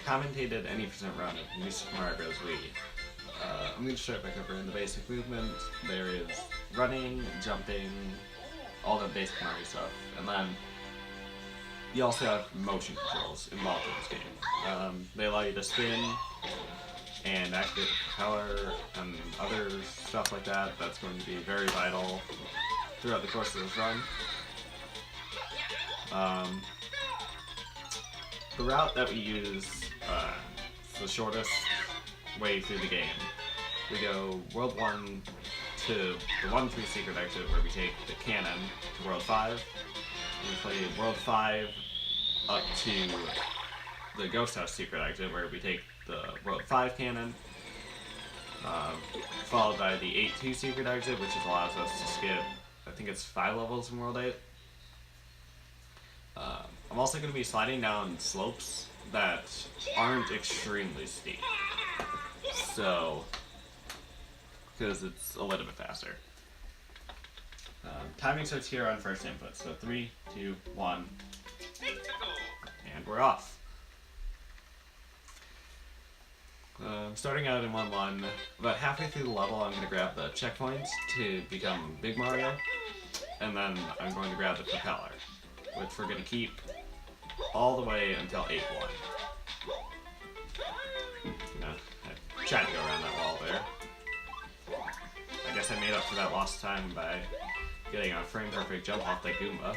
commentated any percent run of New Super Mario Bros. Wii. I'm going to start by covering the basic movement. There is running, jumping, all the basic Mario stuff, and then you also have motion controls involved in this game. They allow you to spin and activate the propeller and other stuff like that. That's going to be very vital throughout the course of this run. The route that we use is the shortest way through the game. We go World 1 to the 1-3 secret exit where we take the cannon to World 5. We play World 5 up to the Ghost House secret exit where we take the World 5 cannon, followed by the 8-2 secret exit, which allows us to skip, I think it's 5 levels in World 8. I'm also going to be sliding down slopes that aren't extremely steep, so because it's a little bit faster. Timing starts here on first input, so 3, 2, 1, and we're off. Starting out in 1-1, about halfway through the level I'm going to grab the checkpoints to become Big Mario, and then I'm going to grab the propeller, which we're going to keep all the way until 8-1. I tried to go around that wall there. I guess I made up for that lost time by getting a frame-perfect jump off that Goomba.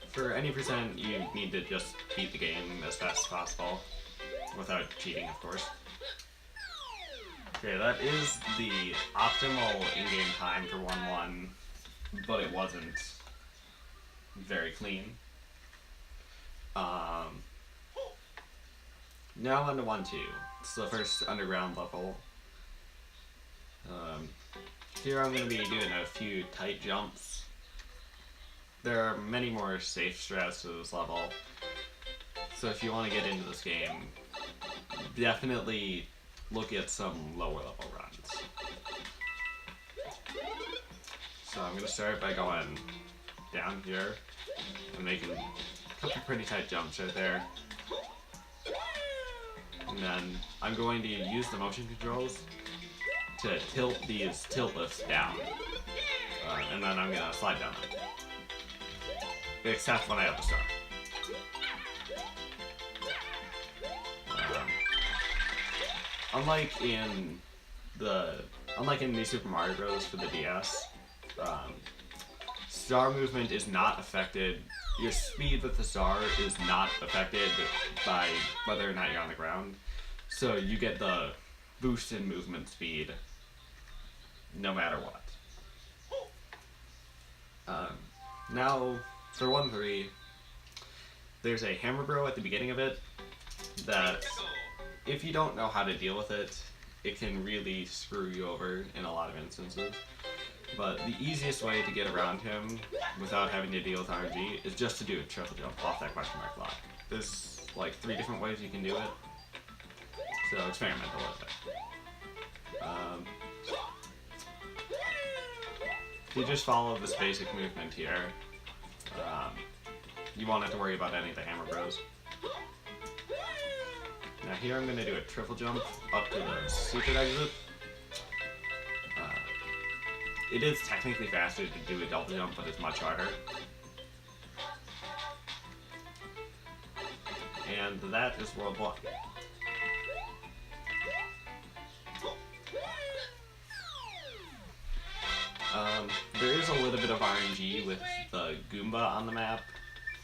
For any percent, you need to just beat the game as fast as possible, without cheating, of course. Okay, that is the optimal in-game time for 1-1, but it wasn't very clean. Now on to 1-2. It's the first underground level. Here I'm going to be doing a few tight jumps. There are many more safe strats to this level, so if you want to get into this game, definitely look at some lower level runs. So I'm going to start by going down here and making a couple pretty tight jumps right there. And then I'm going to use the motion controls to tilt these tilt lifts down. And then I'm going to slide down them. Except when I have the star. Unlike in New Super Mario Bros. For the DS, star movement is not affected. Your speed with the star is not affected by whether or not you're on the ground. So you get the boost in movement speed no matter what. Now, for 1-3, there's a hammer bro at the beginning of it that, if you don't know how to deal with it, it can really screw you over in a lot of instances. But the easiest way to get around him without having to deal with RNG is just to do a triple jump off that question mark block. There's like 3 different ways you can do it, so experiment a little bit. If you just follow this basic movement here, you won't have to worry about any of the hammer bros. Now here I'm going to do a triple jump up to the secret exit. It is technically faster to do a double jump, but it's much harder. And that is World 1. There is a little bit of RNG with the Goomba on the map.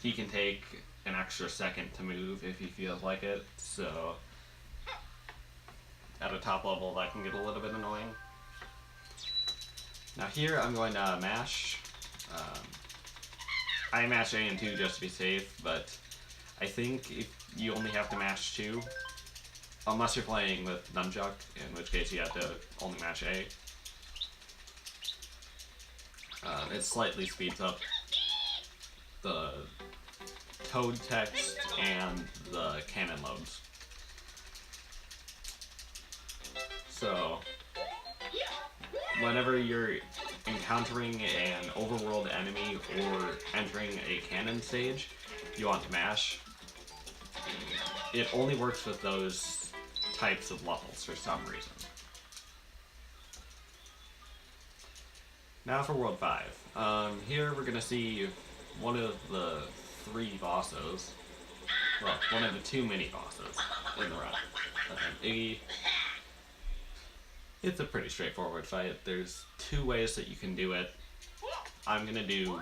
He can take an extra second to move if he feels like it, so at a top level that can get a little bit annoying. Now here I'm going to mash. I mash A and 2 just to be safe, but I think if you only have to mash 2, unless you're playing with Nunchuck, in which case you have to only mash A. It slightly speeds up the Toad text and the cannon loads. So whenever you're encountering an overworld enemy or entering a cannon stage, you want to mash. It only works with those types of levels for some reason. Now for World 5. Here we're going to see one of the 3 bosses. Well, one of the 2 mini bosses in the run. Iggy. It's a pretty straightforward fight. There's 2 ways that you can do it. I'm going to do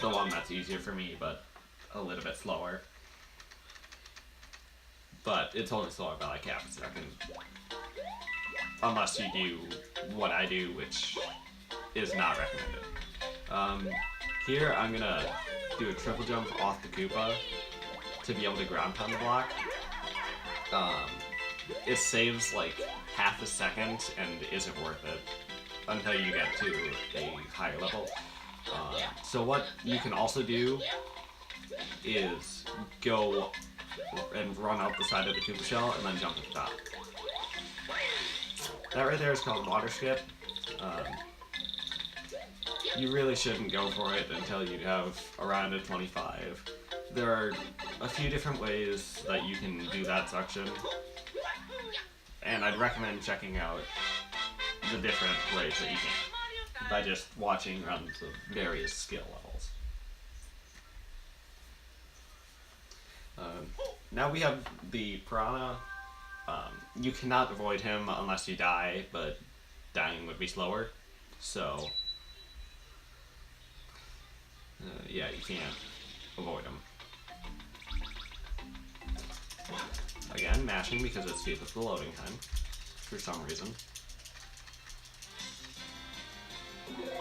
the one that's easier for me, but a little bit slower. But it's only slower by like half a second. Unless you do what I do, which is not recommended. Here I'm gonna do a triple jump off the Koopa to be able to ground pound the block. It saves like half a second and isn't worth it until you get to a higher level. So what you can also do is go and run out the side of the Koopa shell and then jump at the top. That right there is called water skip. You really shouldn't go for it until you have around a 25. There are a few different ways that you can do that section, and I'd recommend checking out the different ways that you can by just watching runs of various skill levels. Now we have the Piranha. You cannot avoid him unless you die, but dying would be slower. So, yeah, you can't avoid him. Again, mashing because it speeds up the loading time for some reason.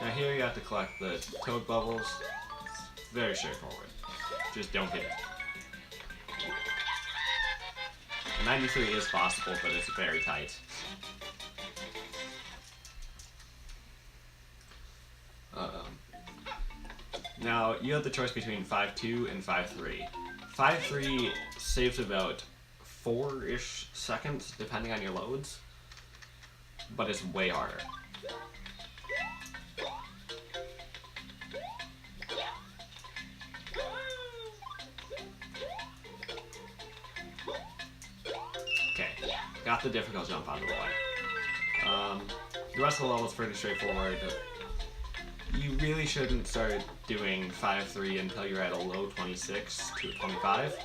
Now here you have to collect the toad bubbles. It's very straightforward. Just don't get it. 93 is possible, but it's very tight. Now, you have the choice between 5-2 and 5-3. 5-3 saves about 4-ish seconds, depending on your loads, but it's way harder. Okay, got the difficult jump out of the way. The rest of the level is pretty straightforward. You really shouldn't start doing 5-3 until you're at a low 26 to a 25.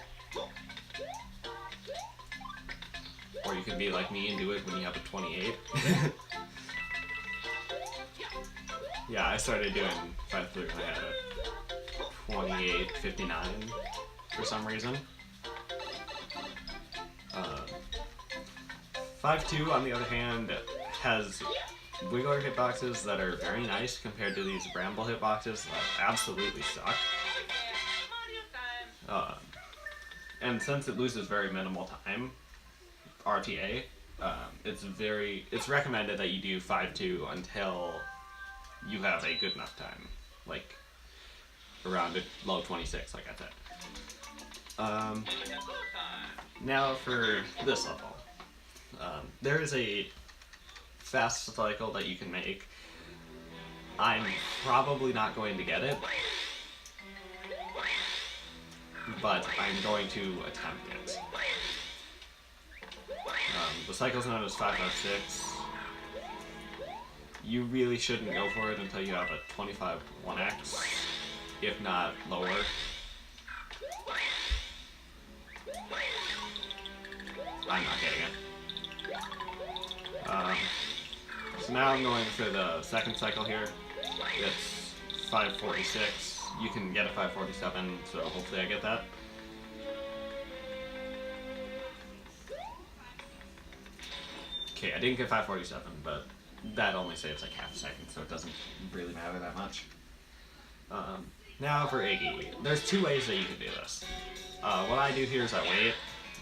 Or you can be like me and do it when you have a 28. Yeah, I started doing 5-3 when I had a 28.59 for some reason. 5-2, on the other hand, has wiggler hitboxes that are very nice compared to these bramble hitboxes that absolutely suck. And since it loses very minimal time, RTA, it's recommended that you do 5-2 until you have a good enough time, like around a low 26, like I said. Now for this level. There is a fast cycle that you can make. I'm probably not going to get it, but I'm going to attempt it. The cycle is known as 5-5-6. You really shouldn't go for it until you have a 25 1x, if not lower. I'm not getting it. So now I'm going for the second cycle here. It's 546. You can get a 547, so hopefully I get that. Okay, I didn't get 547, but that only saves like half a second, so it doesn't really matter that much. Now for Iggy. There's 2 ways that you can do this. What I do here is I wait,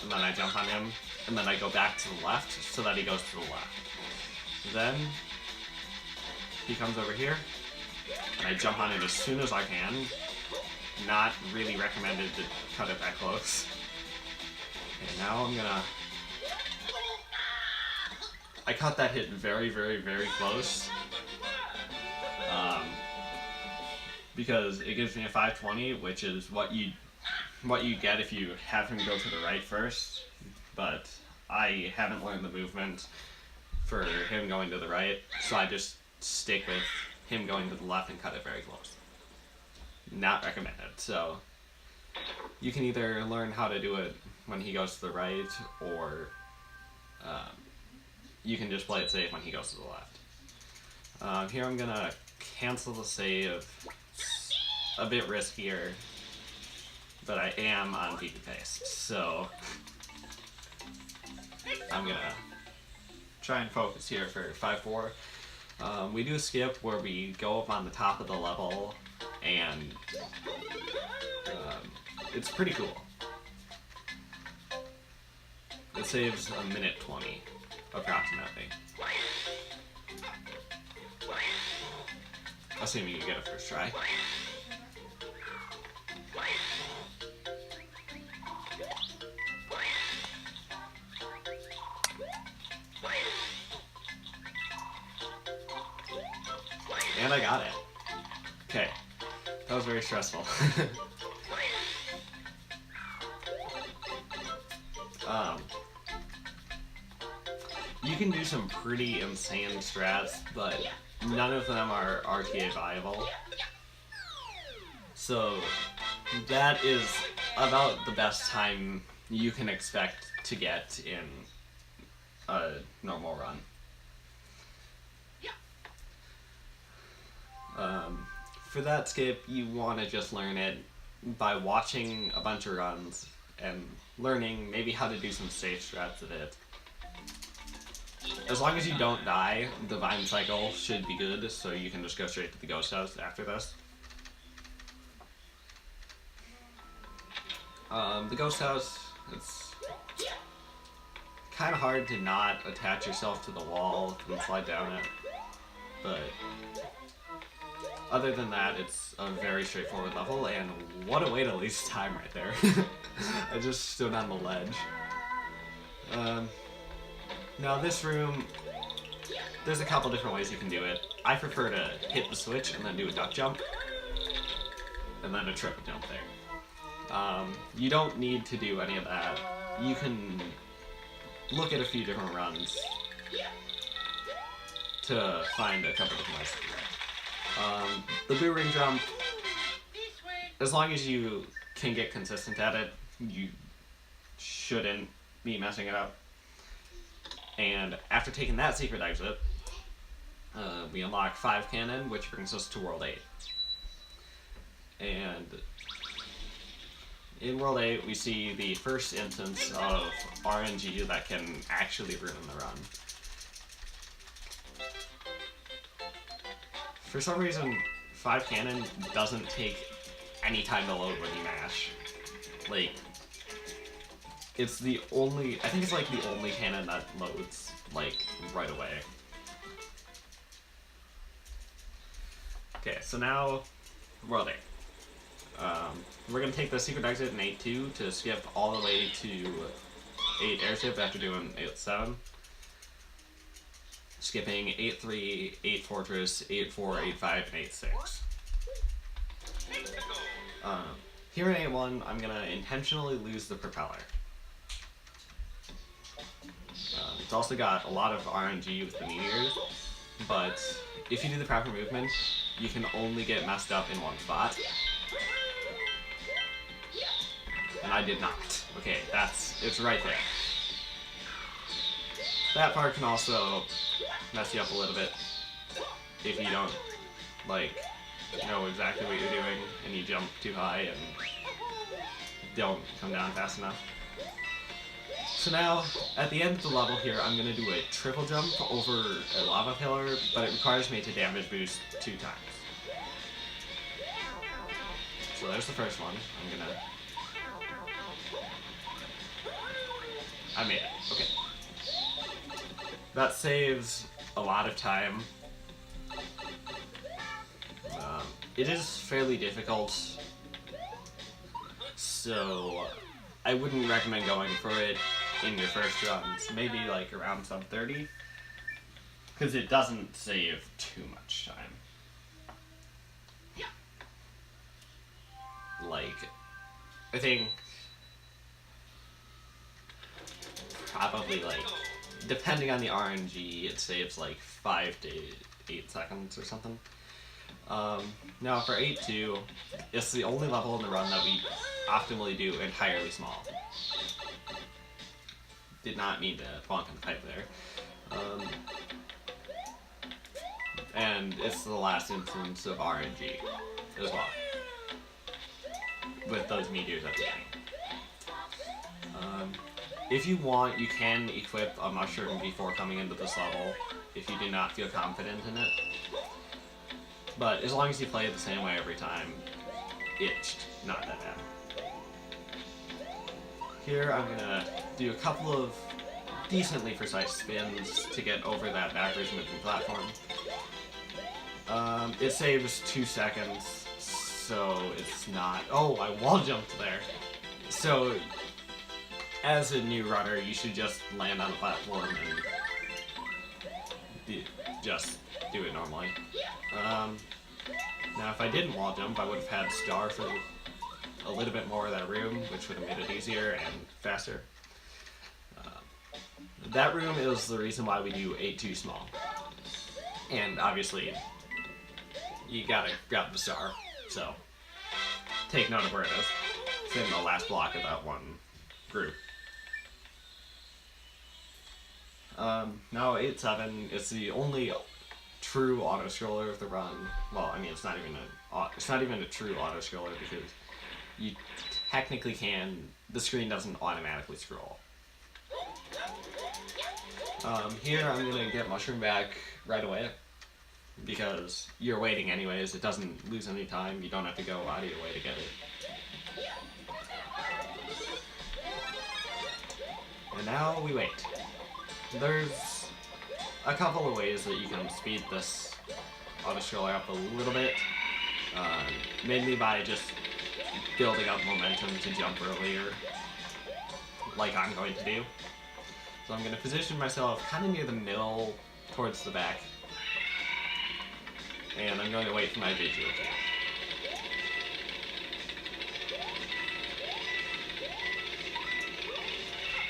and then I jump on him, and then I go back to the left so that he goes to the left. Then he comes over here, and I jump on it as soon as I can. Not really recommended to cut it that close. Okay, now I'm gonna... I cut that hit very, very, very close, because it gives me a 520, which is what you get if you have him go to the right first. But I haven't learned the movement for him going to the right, so I just stick with him going to the left and cut it very close. Not recommended. So you can either learn how to do it when he goes to the right, or you can just play it safe when he goes to the left. Here I'm gonna cancel the save. It's a bit riskier, but I am on PB pace, so I'm gonna try and focus here for 5-4. We do a skip where we go up on the top of the level, and it's pretty cool. It saves a minute 20, approximately. Assuming you get a first try. And I got it. Okay. That was very stressful. You can do some pretty insane strats, but none of them are RTA viable. So that is about the best time you can expect to get in a normal run. For that skip, you want to just learn it by watching a bunch of runs and learning maybe how to do some safe strats of it. As long as you don't die, the Vine cycle should be good, so you can just go straight to the Ghost House after this. The Ghost House, it's kind of hard to not attach yourself to the wall and slide down it, but other than that, it's a very straightforward level, and what a way to waste time right there. I just stood on the ledge. Now this room, there's a couple different ways you can do it. I prefer to hit the switch and then do a duck jump, and then a triple jump there. You don't need to do any of that. You can look at a few different runs to find a couple different ways to do it. The blue ring jump, as long as you can get consistent at it, you shouldn't be messing it up. And after taking that secret exit, we unlock 5 cannon, which brings us to World 8. And in World 8, we see the first instance of RNG that can actually ruin the run. For some reason, 5 cannon doesn't take any time to load when you mash. Like, it's the only, I think it's like the only cannon that loads, like, right away. Okay, so now, World 8. We're gonna take the secret exit in 8-2 to skip all the way to 8 airship after doing 8-7. Skipping 8-3, 8 fortress, 8-4, 8-5, and 8-6. Here in 8-1, I'm gonna intentionally lose the propeller. It's also got a lot of RNG with the meteors, but if you do the proper movement, you can only get messed up in one spot. And I did not. Okay, it's right there. That part can also mess you up a little bit if you don't, like, know exactly what you're doing and you jump too high and don't come down fast enough. So now, at the end of the level here, I'm going to do a triple jump over a lava pillar, but it requires me to damage boost 2 times. So there's the first one. I made it. Okay. That saves a lot of time. It is fairly difficult, so I wouldn't recommend going for it in your first runs. Maybe like around sub 30, because it doesn't save too much time. like, I think probably like, depending on the RNG, it saves like 5 to 8 seconds or something. Now for 8-2, it's the only level in the run that we optimally do entirely small. Did not mean to bonk on the pipe there. And it's the last instance of RNG as well, with those meteors at the beginning. If you want, you can equip a mushroom before coming into this level if you do not feel confident in it. But as long as you play it the same way every time, it's not that bad. Here I'm gonna do a couple of decently precise spins to get over that backwards moving platform. It saves 2 seconds, so it's not... Oh, I wall jumped there! So, as a new runner, you should just land on the platform and just do it normally. Now, if I didn't wall jump, I would have had star for a little bit more of that room, which would have made it easier and faster. That room is the reason why we do 8-2 small. And obviously, you gotta grab the star, so take note of where it is. It's in the last block of that one group. Now 8-7 is the only true auto-scroller of the run. Well, I mean, it's not even a true auto-scroller because you technically can, the screen doesn't automatically scroll. Here I'm gonna get mushroom back right away because you're waiting anyways. It doesn't lose any time. You don't have to go out of your way to get it. And now we wait. There's a couple of ways that you can speed this auto-scroller up a little bit, mainly by just building up momentum to jump earlier, like I'm going to do. So I'm going to position myself kind of near the middle, towards the back, and I'm going to wait for my visual cue.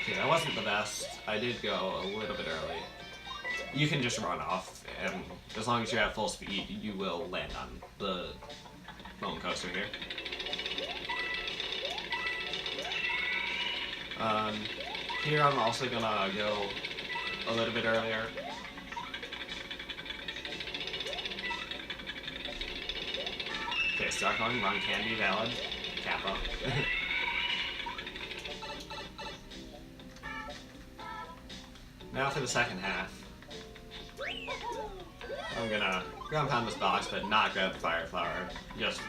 Okay, that wasn't the best. I did go a little bit early. You can just run off, and as long as you're at full speed, you will land on the roller coaster here. Here I'm also gonna go a little bit earlier. Okay, start going, run can be valid. Kappa. Now for the second half. I'm gonna ground pound this box, but not grab the fire flower. Just...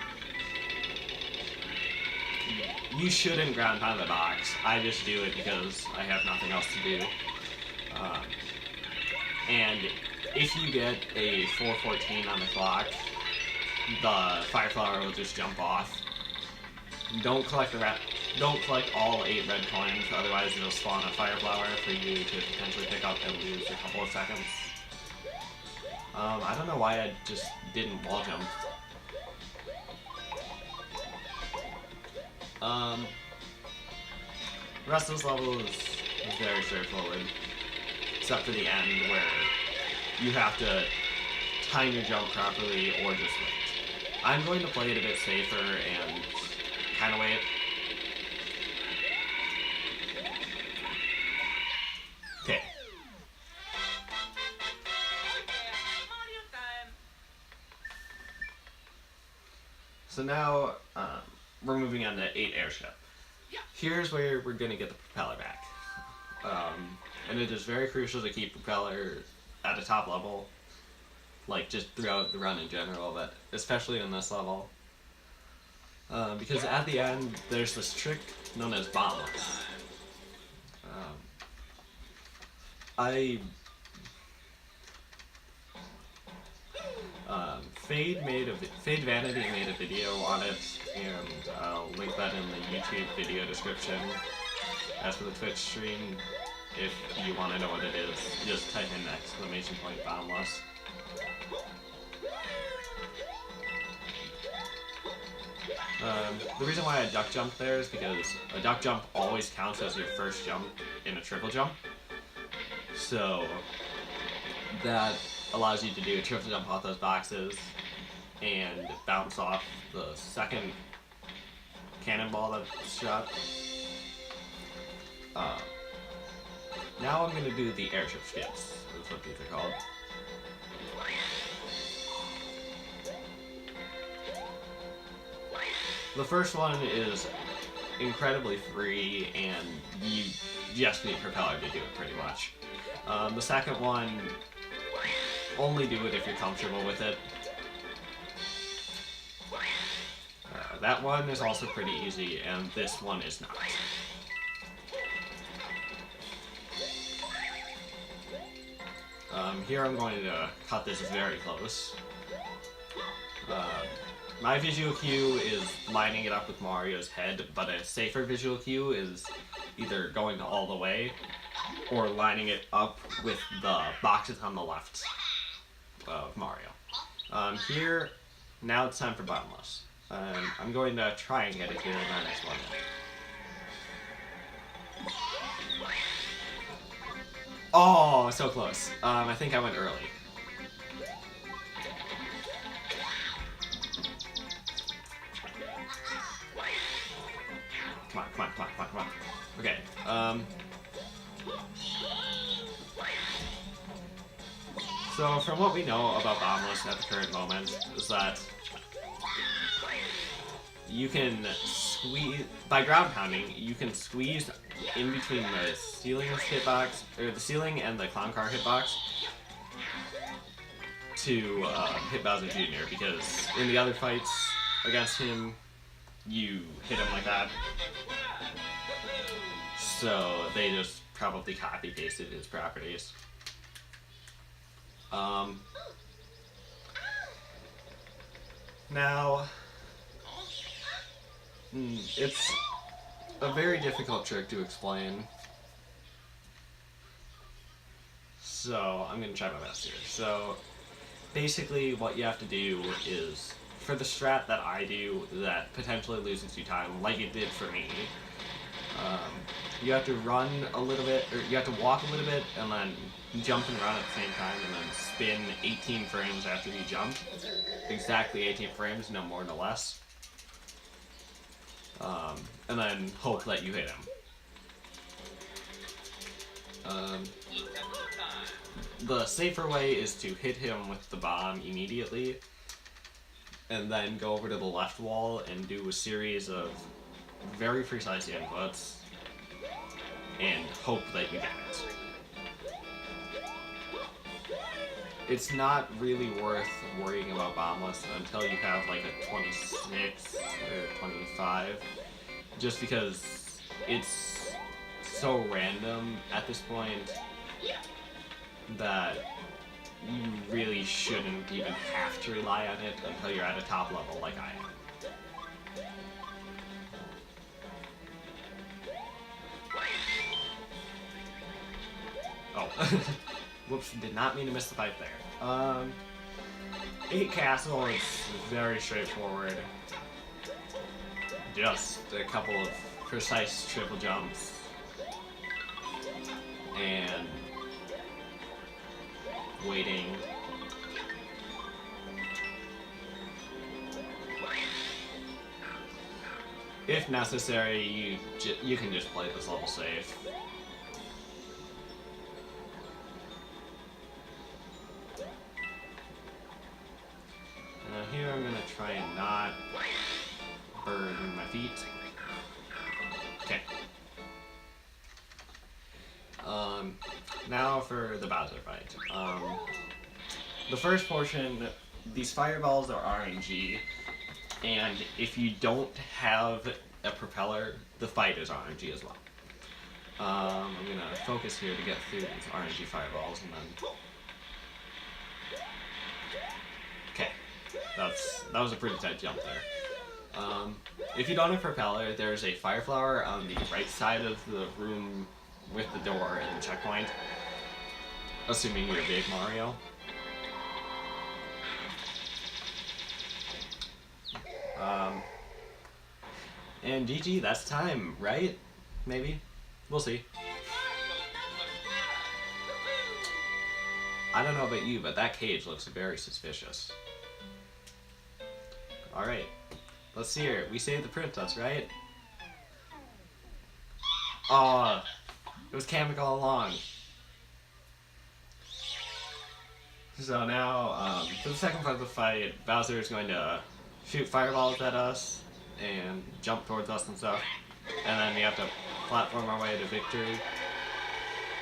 You shouldn't ground pound the box. I just do it because I have nothing else to do. And if you get a 4:14 on the clock, the fire flower will just jump off. Don't collect all 8 red coins, otherwise it'll spawn a fire flower for you to potentially pick up and lose a couple of seconds. I don't know why I just didn't wall jump. The rest of this level is very straightforward, except for the end where you have to time your jump properly or just wait. I'm going to play it a bit safer and kind of wait. Okay. So now, we're moving on to 8 airship. Here's where we're going to get the propeller back. And it is very crucial to keep propeller at a top level, like just throughout the run in general, but especially in this level. Because at the end, there's this trick known as bombless. Fade Vanity made a video on it, and I'll link that in the YouTube video description. As for the Twitch stream, if you want to know what it is, just type in ,bombless. The reason why I duck jump there is because a duck jump always counts as your first jump in a triple jump. So that allows you to do a triple jump off those boxes and bounce off the second cannonball that's shot. Now I'm going to do the airship skips, is what these are called. The first one is incredibly free, and you just need propeller to do it pretty much. The second one, only do it if you're comfortable with it. That one is also pretty easy, and this one is not. Here I'm going to cut this very close. My visual cue is lining it up with Mario's head, but a safer visual cue is either going all the way or lining it up with the boxes on the left of Mario. Here, now it's time for Bottomless. I'm going to try and get it here in the next one. Oh, so close. I think I went early. Come on. Okay, so from what we know about Bottomless at the current moment is that you can squeeze, by ground pounding, you can squeeze in between the ceiling hitbox, or the ceiling and the clown car hitbox to hit Bowser Jr. because in the other fights against him, you hit him like that. So they just probably copy pasted his properties. Now, it's a very difficult trick to explain, so I'm going to try my best here. So basically what you have to do is, for the strat that I do that potentially loses you time, like it did for me, you have to run a little bit, or you have to walk a little bit, and then jump and run at the same time, and then spin 18 frames after you jump. Exactly 18 frames, no more, no less. And then hope that you hit him. The safer way is to hit him with the bomb immediately, and then go over to the left wall and do a series of very precise inputs, and hope that you get it. It's not really worth worrying about Bottomless until you have like a 26 or 25, just because it's so random at this point that you really shouldn't even have to rely on it until you're at a top level like I am. Oh, whoops, did not mean to miss the pipe there. 8 castle is very straightforward. Just a couple of precise triple jumps. And waiting. If necessary, you can just play this level safe. Here I'm going to try and not burn my feet. Okay. Now for the Bowser fight. The first portion, these fireballs are RNG, and if you don't have a propeller, the fight is RNG as well. I'm going to focus here to get through these RNG fireballs, and then... Okay. That was a pretty tight jump there. If you don't have propeller, there's a fire flower on the right side of the room with the door and the checkpoint, assuming you're big Mario. And GG, that's time, right? Maybe? We'll see. I don't know about you, but that cage looks very suspicious. Alright, let's see here. We saved the princess, right? Oh, it was Kamek all along. So now, for the second part of the fight, Bowser is going to shoot fireballs at us and jump towards us and stuff. And then we have to platform our way to victory.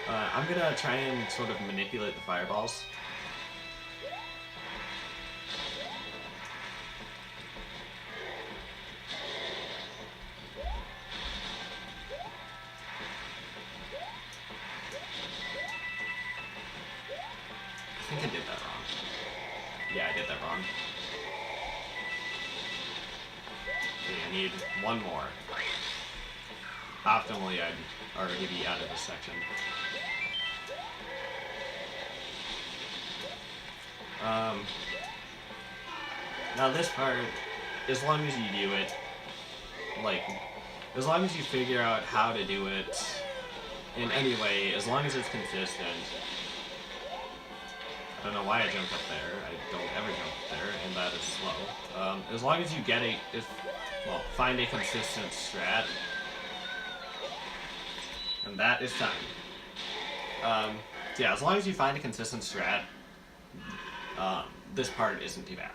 I'm gonna try and sort of manipulate the fireballs. I think I did that wrong. Yeah, I did that wrong. Okay, I need one more. Optimally, I'd already be out of this section. Now this part, as long as you do it, like, as long as you figure out how to do it in any way, as long as it's consistent. I don't know why I jumped up there. I don't ever jump up there, and that is slow. As long as you get find a consistent strat, and that is time. So yeah, as long as you find a consistent strat, this part isn't too bad.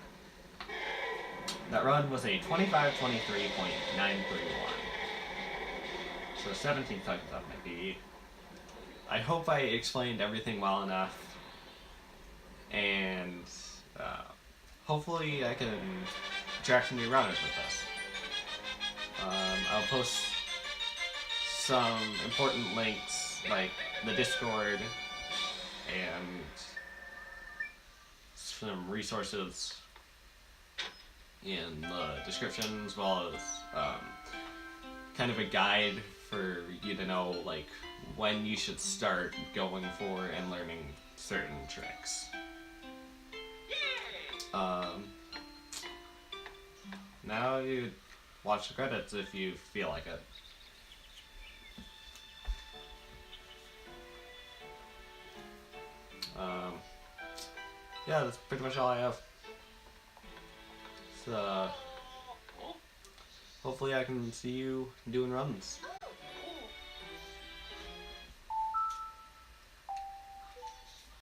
That run was a 25:23.931. So 17 seconds off my beat. I hope I explained everything well enough, and hopefully I can attract some new runners with this. I'll post some important links like the Discord and some resources in the description, as well as kind of a guide for you to know like when you should start going for and learning certain tricks. Now you watch the credits if you feel like it. Yeah, that's pretty much all I have. So, hopefully I can see you doing runs.